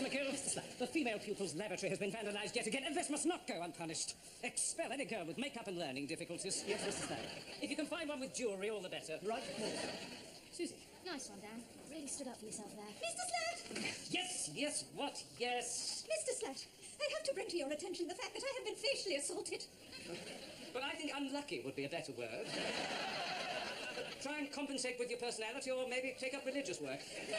Mr. McGill, the female pupil's lavatory has been vandalised yet again, and this must not go unpunished. Expel any girl with make-up and learning difficulties. Yes, Mr. Slack. If you can find one with jewellery, all the better. Right. Susie. Nice one, Dan. Really stood up for yourself there. Mr. Slatt! Yes, what? Yes. Mr. Slatt, I have to bring to your attention the fact that I have been facially assaulted. But I think unlucky would be a better word. Try and compensate with your personality, or maybe take up religious work. No,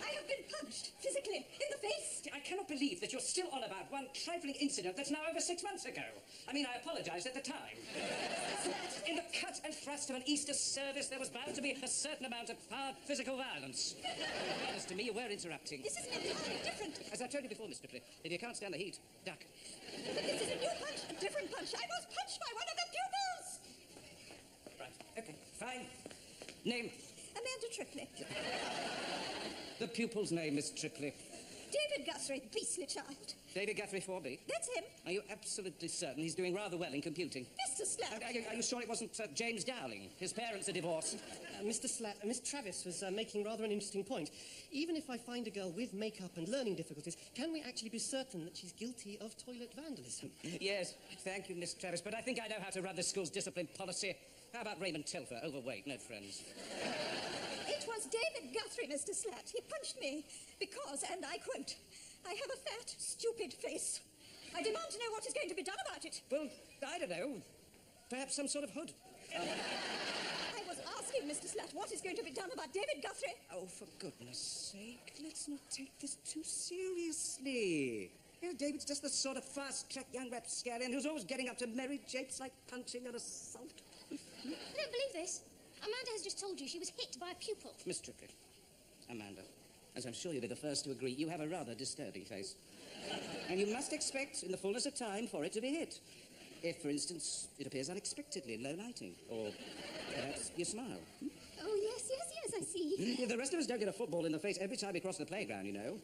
I have been punched, physically, in the face. I cannot believe that you're still on about one trifling incident that's now over 6 months ago. I mean, I apologised at the time. In the cut and thrust of an Easter service, there was bound to be a certain amount of hard physical violence. As to me, you were interrupting. This is entirely different. As I told you before, Miss Ripley, if you can't stand the heat, duck. But this is a new punch, a different punch. I was punched by one of the pupils. Right, okay, fine. Name? Amanda Tripley. The pupil's name is Tripley. David Guthrie, beastly child. David Guthrie 4B? That's him. Are you absolutely certain he's doing rather well in computing? Mr. Slatt. Are you sure it wasn't James Dowling? His parents are divorced. Mr. Slatt, Miss Travis was making rather an interesting point. Even if I find a girl with make-up and learning difficulties, can we actually be certain that she's guilty of toilet vandalism? Yes, thank you, Miss Travis, but I think I know how to run the school's discipline policy. How about Raymond Telfer? Overweight, no friends. It was David Guthrie, Mr. Slatt. He punched me because, and I quote, I have a fat, stupid face. I demand to know what is going to be done about it. Well, I don't know. Perhaps some sort of hood. I was asking, Mr. Slatt, what is going to be done about David Guthrie? Oh, for goodness sake, let's not take this too seriously. You know, David's just the sort of fast-track young rapscallion who's always getting up to merry japes like punching and assault. I don't believe this. Amanda has just told you she was hit by a pupil. Miss Tripley, Amanda, as I'm sure you'll be the first to agree, you have a rather disturbing face. And you must expect, in the fullness of time, for it to be hit. If, for instance, it appears unexpectedly in low lighting, or perhaps you smile. Oh, yes, I see. The rest of us don't get a football in the face every time we cross the playground, you know.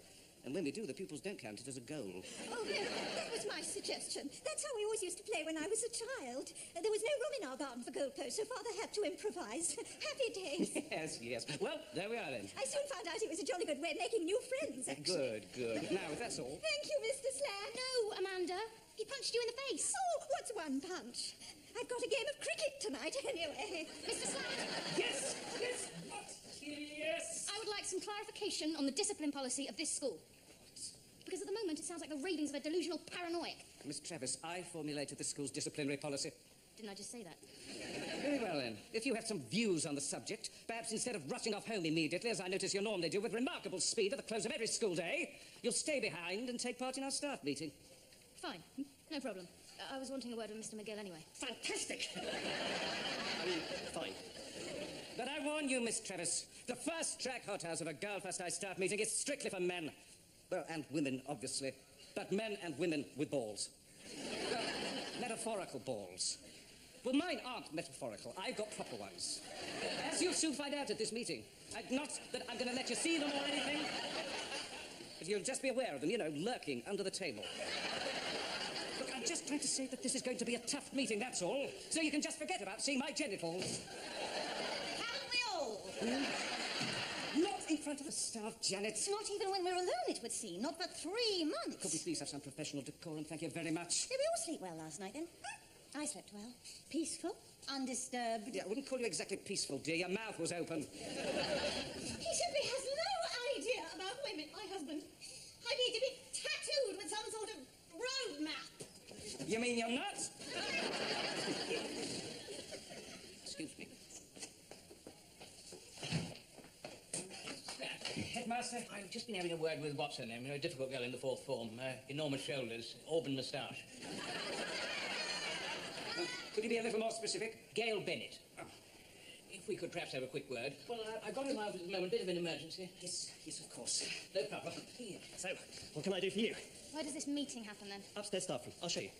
And when we do, the pupils don't count it as a goal. Oh, no, that was my suggestion. That's how we always used to play when I was a child. There was no room in our garden for goalposts, so Father had to improvise. Happy days. Yes. Well, there we are then. I soon found out it was a jolly good way of making new friends, actually. Good. Now, if that's all... Thank you, Mr. Slatt. No, Amanda. He punched you in the face. Oh, what's one punch? I've got a game of cricket tonight, anyway. Mr. Slatt. Yes. I would like some clarification on the discipline policy of this school. Because at the moment it sounds like the ravings of a delusional paranoiac. Miss Travis, I formulated the school's disciplinary policy. Didn't I just say that? Very well, then. If you have some views on the subject, perhaps instead of rushing off home immediately, as I notice you normally do with remarkable speed at the close of every school day, you'll stay behind and take part in our staff meeting. Fine. No problem. I was wanting a word with Mr. McGill anyway. Fantastic! Fine. But I warn you, Miss Travis, the first track hothouse of a Girl First Eye staff meeting is strictly for men. Well, and women, obviously. But men and women with balls. Well, metaphorical balls. Well, mine aren't metaphorical. I've got proper ones. As you'll soon find out at this meeting. Not that I'm going to let you see them or anything. But you'll just be aware of them, you know, lurking under the table. Look, I'm just trying to say that this is going to be a tough meeting, that's all. So you can just forget about seeing my genitals. Haven't we all? Not in front of the staff, Janet. Not even when we're alone, it would seem. Not for 3 months. Could we please have some professional decorum? Thank you very much. Did we all sleep well last night, then? I slept well. Peaceful. Undisturbed. Yeah, I wouldn't call you exactly peaceful, dear. Your mouth was open. He simply has no idea about women, my husband. I need to be tattooed with some sort of road map. You mean you're not? Excuse me. Headmaster, I've just been having a word with what's her name, a difficult girl in the 4th form, enormous shoulders, auburn moustache. Could you be a little more specific? Gail Bennett. Oh. If we could perhaps have a quick word. Well, I've got in my office at the moment, a bit of an emergency. Yes, of course. No problem. So, what can I do for you? Where does this meeting happen, then? Upstairs staff room. I'll show you.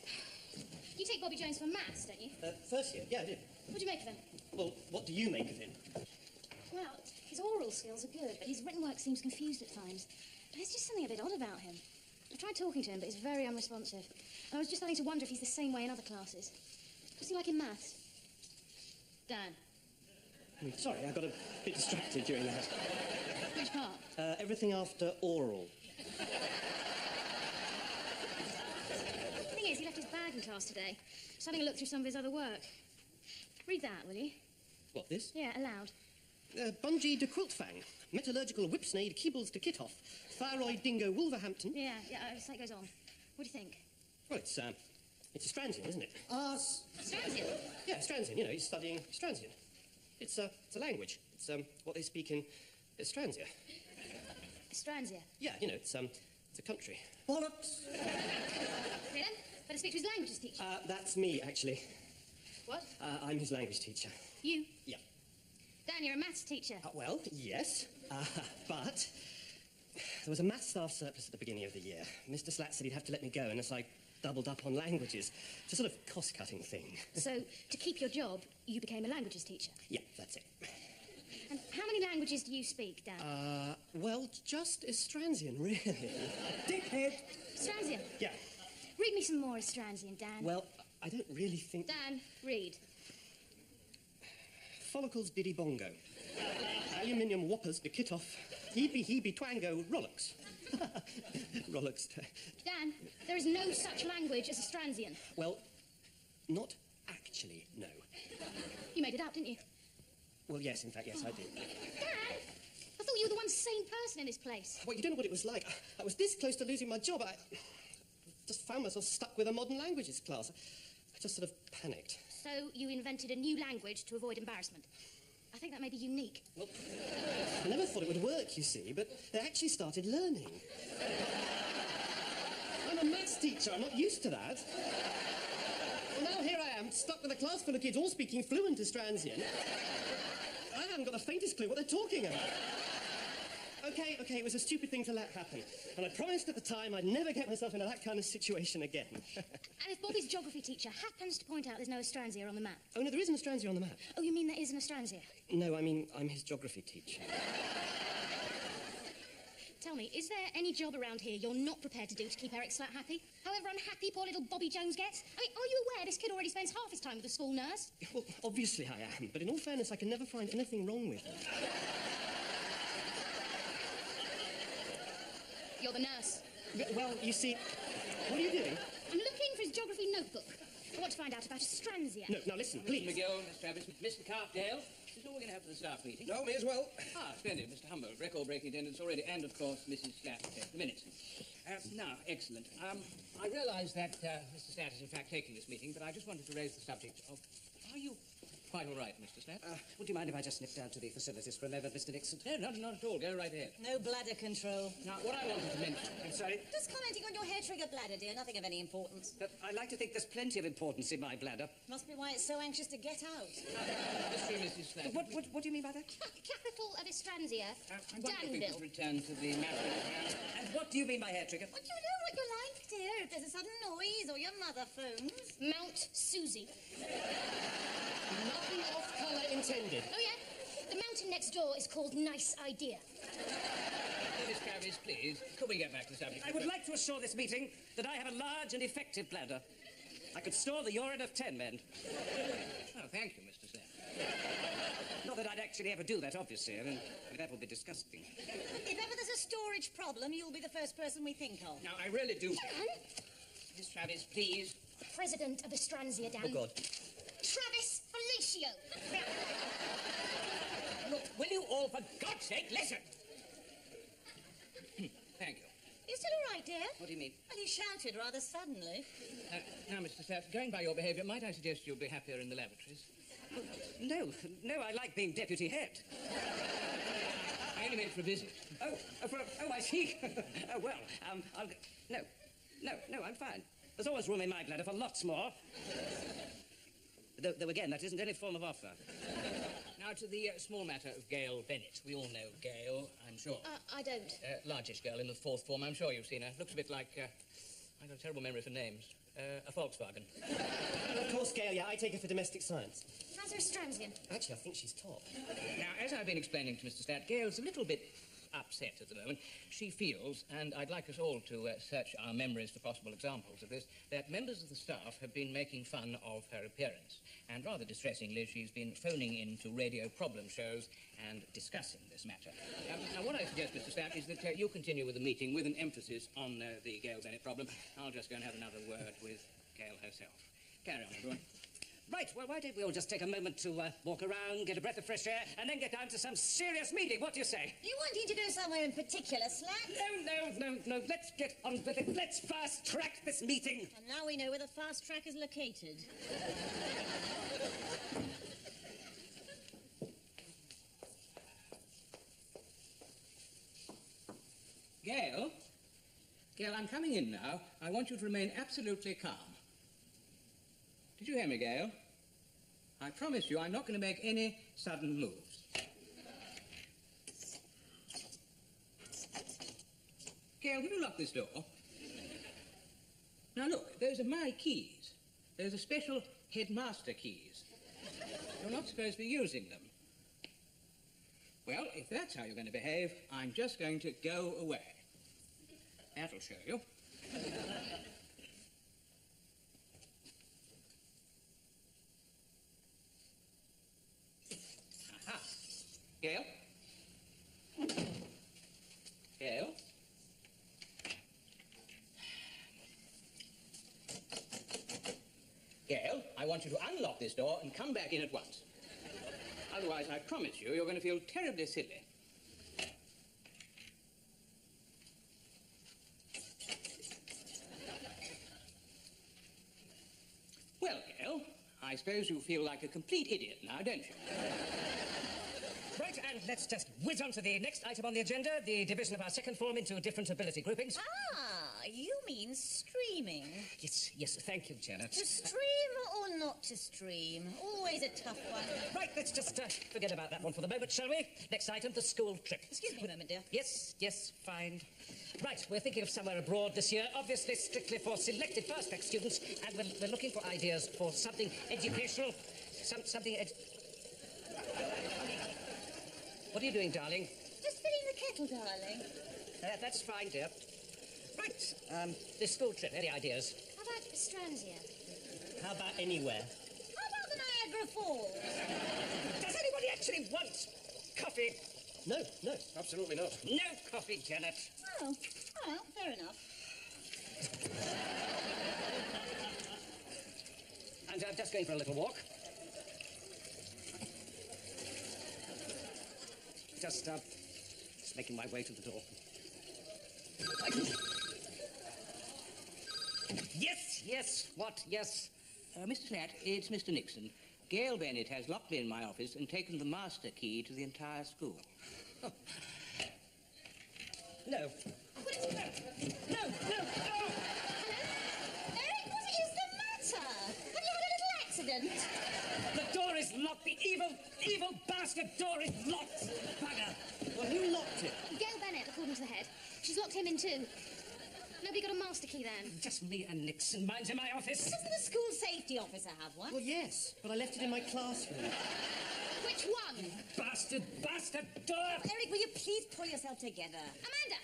You take Bobby Jones for maths, don't you? First year? Yeah, I did. What do you make of him? Well, what do you make of him? Well, his oral skills are good, but his written work seems confused at times. There's just something a bit odd about him. I've tried talking to him, but he's very unresponsive. And I was just starting to wonder if he's the same way in other classes. What's he like in maths? Dan. Sorry, I got a bit distracted during that. Which part? Everything after oral. thing is, he left his bag in class today. Just having a look through some of his other work. Read that, will you? What, this? Yeah, aloud. Bungee de Quiltfang, Metallurgical Whipsnade, Keebles de Kitoff, Thyroid Dingo Wolverhampton. Yeah, so it goes on. What do you think? Well, it's a Stransian, isn't it? Stransian? Yeah, Stransian, you know, he's studying Stransian. It's a language. It's what they speak in Stransia. Stransia? Yeah, you know, it's a country. Bollocks! Really? Better speak to his languages teacher. That's me, actually. What? I'm his language teacher. You? Yeah. Dan, you're a maths teacher. Well, yes, but there was a maths staff surplus at the beginning of the year. Mr. Slat said he'd have to let me go unless I doubled up on languages. It's a sort of cost-cutting thing. So, to keep your job, you became a languages teacher? Yeah, that's it. And how many languages do you speak, Dan? Well, just Estransian, really. Dickhead! Stransian? Yeah. Read me some more Stransian, Dan. Well, I don't really think... Dan, read. Follicles diddy bongo. Aluminium whoppers de kit off. Heebie twango rollocks. Rollocks. Dan, there is no such language as a Stransian. Well, not actually, no. You made it up, didn't you? Well, yes, in fact, yes, I did. Dan! I thought you were the one sane person in this place. Well, you don't know what it was like. I was this close to losing my job. I just found myself stuck with a modern languages class. I just sort of panicked. So you invented a new language to avoid embarrassment. I think that may be unique. Well, I never thought it would work, you see, but they actually started learning. I'm a maths teacher. I'm not used to that. Well, now here I am, stuck with a class full of kids all speaking fluent Estransian. I haven't got the faintest clue what they're talking about. Okay, it was a stupid thing to let happen. And I promised at the time I'd never get myself into that kind of situation again. And if Bobby's geography teacher happens to point out there's no Estransia on the map? Oh, no, there is an Estransia on the map. Oh, you mean there is an Estransia? No, I mean, I'm his geography teacher. Tell me, is there any job around here you're not prepared to do to keep Eric Slat happy? However unhappy poor little Bobby Jones gets? I mean, are you aware this kid already spends half his time with the school nurse? Well, obviously I am, but in all fairness, I can never find anything wrong with him. You're the nurse. Well, you see, what are you doing? I'm looking for his geography notebook. I want to find out about Estransia. No, now listen, please. Mr. McGill, Miss Travis, Mr. Carpdale. This is all we're going to have for the staff meeting. No, me as well. Splendid. Mr. Humboldt, record-breaking attendance already, and, of course, Mrs. Slatt to take the minutes. Now, excellent. I realise that Mr. Slatt is, in fact, taking this meeting, but I just wanted to raise the subject of... Are you quite all right, Mr. Slatt? Would you mind if I just nip down to the facilities for a moment, Mr. Nixon? No, not at all. Go right ahead. No bladder control. Now, what I wanted to mention... I'm sorry? Just commenting on your hair trigger bladder, dear. Nothing of any importance. But I like to think there's plenty of importance in my bladder. Must be why it's so anxious to get out. Mrs. Slatt. What do you mean by that? Capital of Estransia, I'm going to Danville. return to the matter. And what do you mean by hair trigger? But you know what you're like, dear. If there's a sudden noise or your mother phones. Mount Susie. Nothing off colour intended. Oh, yeah? The mountain next door is called Nice Idea. Miss Travis, please, could we get back to the subject? I would like to assure this meeting that I have a large and effective bladder. I could store the urine of 10 men. Oh, thank you, Mr. Slatt. Not that I'd actually ever do that, obviously. I mean, that would be disgusting. If ever there's a storage problem, you'll be the first person we think of. Now, I really do... Dan? Miss Travis, please. President of Estransia, Dan. Oh, God. Travis Felicio. Look, will you all, for God's sake, listen? Thank you. You still all right, dear? What do you mean? Well, he shouted rather suddenly. Now, Mr. Slatt, going by your behaviour, might I suggest you'll be happier in the lavatories? No, I like being deputy head. I only meant for a visit. Oh, I see. Oh, well, I'll go. No, I'm fine. There's always room in my bladder for lots more. Though again, that isn't any form of offer. Now, to the small matter of Gail Bennett. We all know Gail, I'm sure. I don't. Largish girl in the fourth form. I'm sure you've seen her. Looks a bit like... I've got a terrible memory for names. A Volkswagen. Of course, Gail, yeah, I take her for domestic science. How's her Estransian? Actually, I think she's top. Now, as I've been explaining to Mr. Slatt, Gail's a little bit upset at the moment. She feels, and I'd like us all to search our memories for possible examples of this, that members of the staff have been making fun of her appearance. And rather distressingly, she's been phoning into radio problem shows and discussing this matter. Now, what I suggest, Mr. Slatt, is that you continue with the meeting with an emphasis on the Gail Bennett problem. I'll just go and have another word with Gail herself. Carry on, everyone. Right, well, why don't we all just take a moment to walk around, get a breath of fresh air, and then get down to some serious meeting? What do you say? You wanting to go somewhere in particular, Slat? No. Let's get on with it. Let's fast-track this meeting. And now we know where the fast track is located. Gail? Gail, I'm coming in now. I want you to remain absolutely calm. Did you hear me, Gail? I promise you I'm not going to make any sudden moves. Gail, will you lock this door? Now look, those are my keys. Those are special headmaster keys. You're not supposed to be using them. Well, if that's how you're going to behave, I'm just going to go away. That'll show you. Aha. Gail? Gail? Gail, I want you to unlock this door and come back in at once. Otherwise, I promise you, you're going to feel terribly silly. Well, Gail, I suppose you feel like a complete idiot now, don't you? Right, and let's just whiz on to the next item on the agenda, the division of our second form into different ability groupings. Ah, you mean streaming. Yes, thank you, Janet. To stream or not to stream? Always a tough one. Right, let's just forget about that one for the moment, shall we? Next item, the school trip. Excuse me a moment, dear. Yes, fine. Right, we're thinking of somewhere abroad this year, obviously strictly for selected fast-track students, and we're looking for ideas for something educational, What are you doing, darling? Just filling the kettle, darling. That's fine, dear. Right, this school trip, any ideas? How about Stransia? How about anywhere? How about the Niagara Falls? Does anybody actually want coffee? No, absolutely not. No coffee, Janet. Oh, well, fair enough. And I'm just going for a little walk. Just making my way to the door. Yes, what? Yes. Mr. Slat, it's Mr. Nixon. Gail Bennett has locked me in my office and taken the master key to the entire school. Oh. No. Eric, what is the matter? Have you had a little accident? The door is locked. The evil bastard door is locked. Bugger. Well, who locked it? Gail Bennett, according to the head. She's locked him in too. Nobody got a master key then? Just me and Nixon. Mine's in my office. Doesn't the school safety officer have one? Well, yes, but I left it in my classroom. Which one? Bastard door. Eric, will you please pull yourself together? Amanda!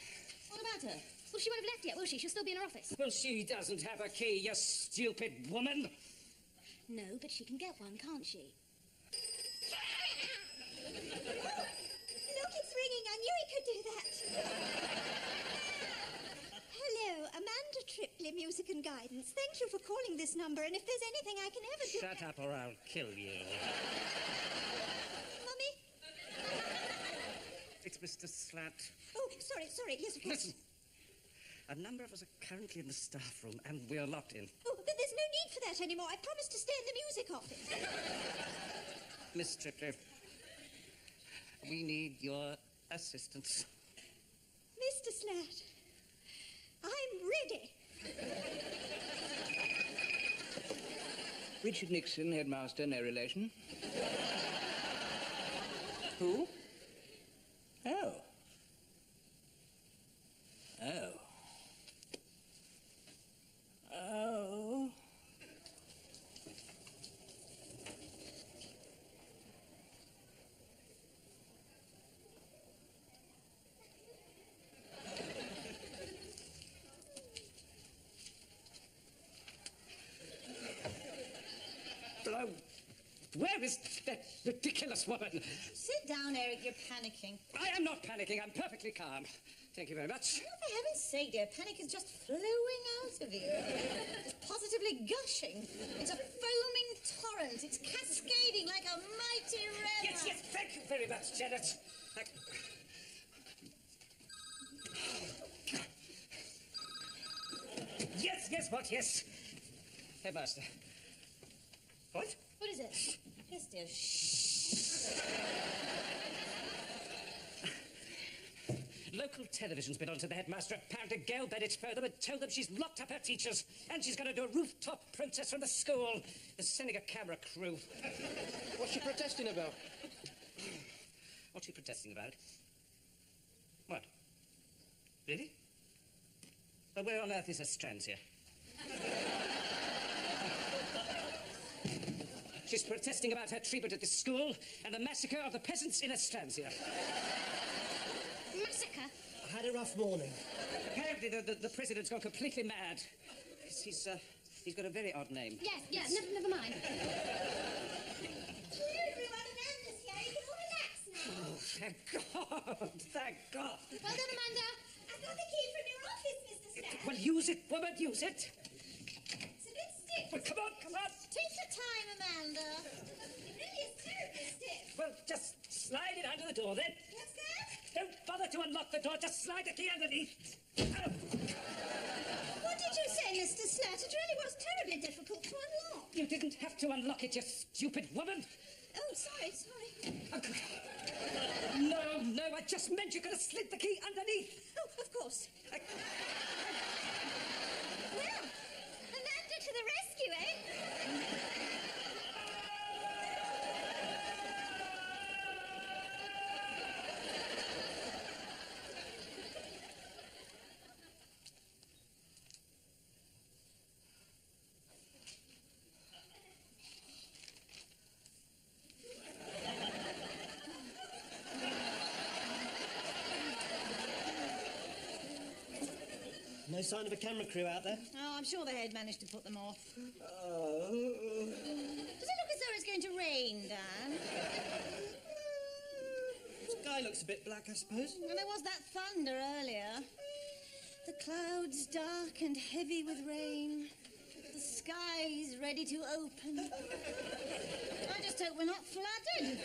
What about her? Well, she won't have left yet, will she? She'll still be in her office. Well, she doesn't have a key, you stupid woman. No, but she can get one, can't she? Look, it's ringing. I knew he could do that. Hello, Amanda Tripley, Music and Guidance. Thank you for calling this number, and if there's anything I can ever do... Shut up or I'll kill you. Mummy? It's Mr. Slat. Oh, sorry. Yes, of course. Listen. A number of us are currently in the staff room, and we're locked in. Oh, then there's no need for that anymore. I promised to stay in the music office. Miss Tripley, we need your assistance. Mr. Slat, I'm ready. Richard Nixon, headmaster, no relation. Who? Oh. Hello. Where is that ridiculous woman? Sit down, Eric. You're panicking. I am not panicking. I'm perfectly calm. Thank you very much. Oh, for heaven's sake, dear, panic is just flowing out of you. It's positively gushing. It's a foaming torrent. It's cascading like a mighty river. Yes, thank you very much, Janet. Yes, what, yes. Headmaster. What? What is it? Yes, dear, shh. Local television's been on to the headmaster, apparently Gail Bennett's further, and told them she's locked up her teachers, and she's going to do a rooftop protest from the school. They're sending a camera crew. What's she protesting about? What's she protesting about? What? Really? Well, where on earth is Estransia? She's protesting about her treatment at this school and the massacre of the peasants in Estransia. Massacre? I had a rough morning. Apparently the president's gone completely mad. He's got a very odd name. Yes, never mind. Everyone around us here, you can all relax now. Oh, thank God, thank God. Well done, Amanda. I've got the key from your office, Mr. Slack. Well, use it, woman, use it. It's a bit stiff. Well, come on. Take your time, Amanda. It really is terribly stiff. Well, just slide it under the door, then. What's that? Don't bother to unlock the door, just slide the key underneath. What did you say, Mr. Slatt? It really was terribly difficult to unlock. You didn't have to unlock it, you stupid woman. Oh, sorry. No, I just meant you could have slid the key underneath. Oh, of course. Well, Amanda to the rescue, eh? No sign of a camera crew out there? Oh, I'm sure the head managed to put them off. Oh. Does it look as though it's going to rain, Dan? The sky looks a bit black, I suppose. And there was that thunder earlier. The clouds dark and heavy with rain. The sky's ready to open. I just hope we're not flooded.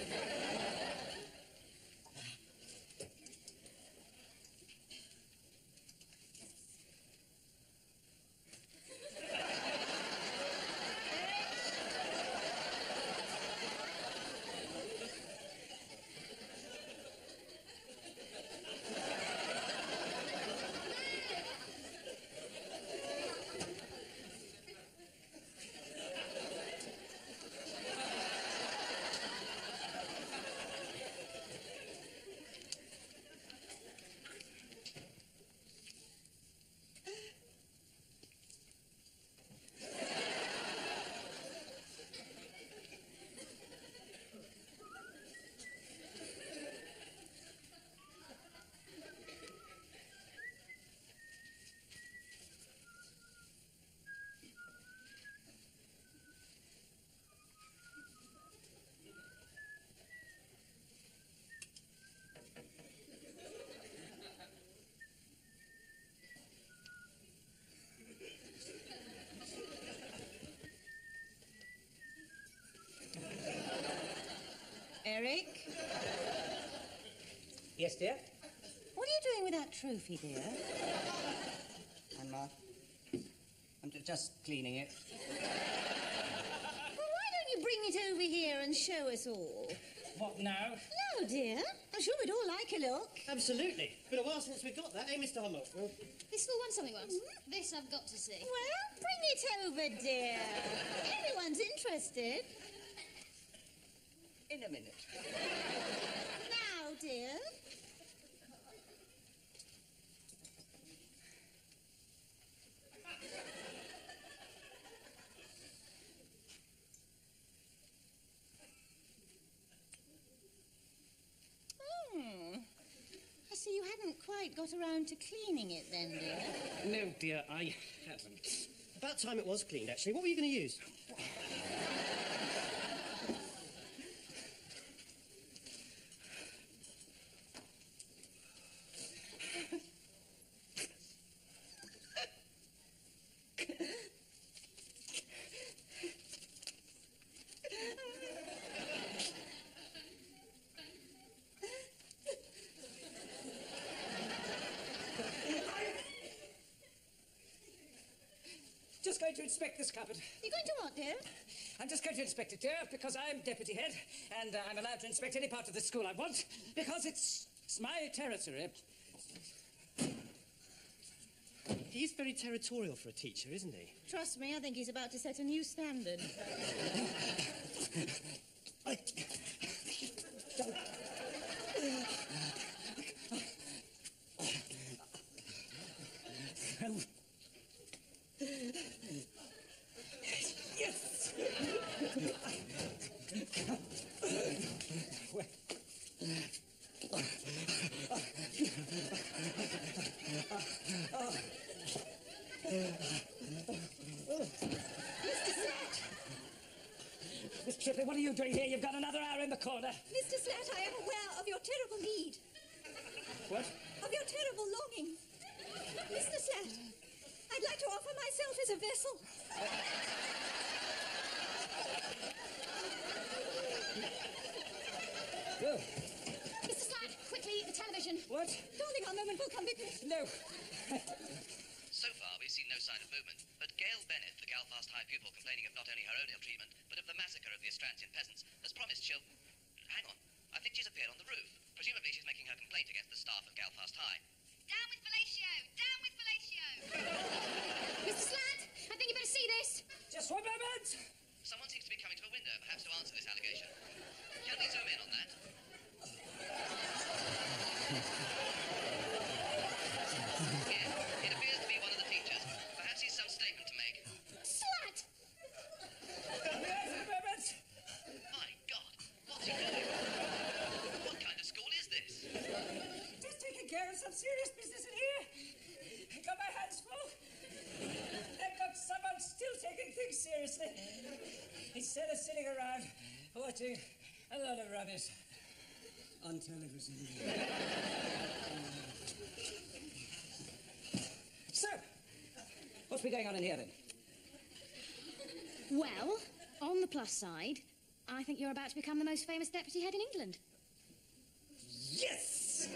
Eric? Yes, dear? What are you doing with that trophy, dear? I'm just cleaning it. Well, why don't you bring it over here and show us all? What now? No, dear. I'm sure we'd all like a look. Absolutely. Been a while since we got that, eh, Mr. Hummel? Well, This school wants something once. This I've got to see. Well, bring it over, dear. Everyone's interested. In a minute. Now, dear. I see you hadn't quite got around to cleaning it then, dear. No, dear, I haven't. about time it was cleaned, actually. What were you going to use? just going to inspect this cupboard. You going to what, dear? I'm just going to inspect it, dear, because I'm deputy head, and I'm allowed to inspect any part of the school I want, because it's my territory. He's very territorial for a teacher, isn't he? Trust me, I think he's about to set a new standard. Yes! Miss Triplett, what are you doing here? You've got another hour in the corner. Mr. Slat, I am aware of your terrible need. What? Of your terrible longing. Mr. Slat, I'd like to offer myself as a vessel. Oh. Mr. Slat, quickly, the television. What? Darling, our moment will come with No. So far, we've seen no sign of movement, but Gail Bennett, the Galfast High pupil complaining of not only her own ill treatment, but of the massacre of the Estransian peasants, has promised she'll... Hang on. I think she's appeared on the roof. Presumably she's making her complaint against the staff of Galfast High. Down with fellatio! Down with fellatio! Mr. Slat, I think you better see this. Just one moment. Someone seems to be coming to a window, perhaps to answer this allegation. Can we zoom in on that? Here, it appears to be one of the teachers. Perhaps he's some statement to make. Slat! Moment. My God, what's he doing? What kind of school is this? Just taking care of some serious business in here. I got my hands full. I've got someone still taking things seriously. Instead of sitting around watching a lot of rubbish on television. So, what's been going on in here then? Well, on the plus side, I think you're about to become the most famous deputy head in England. Yes!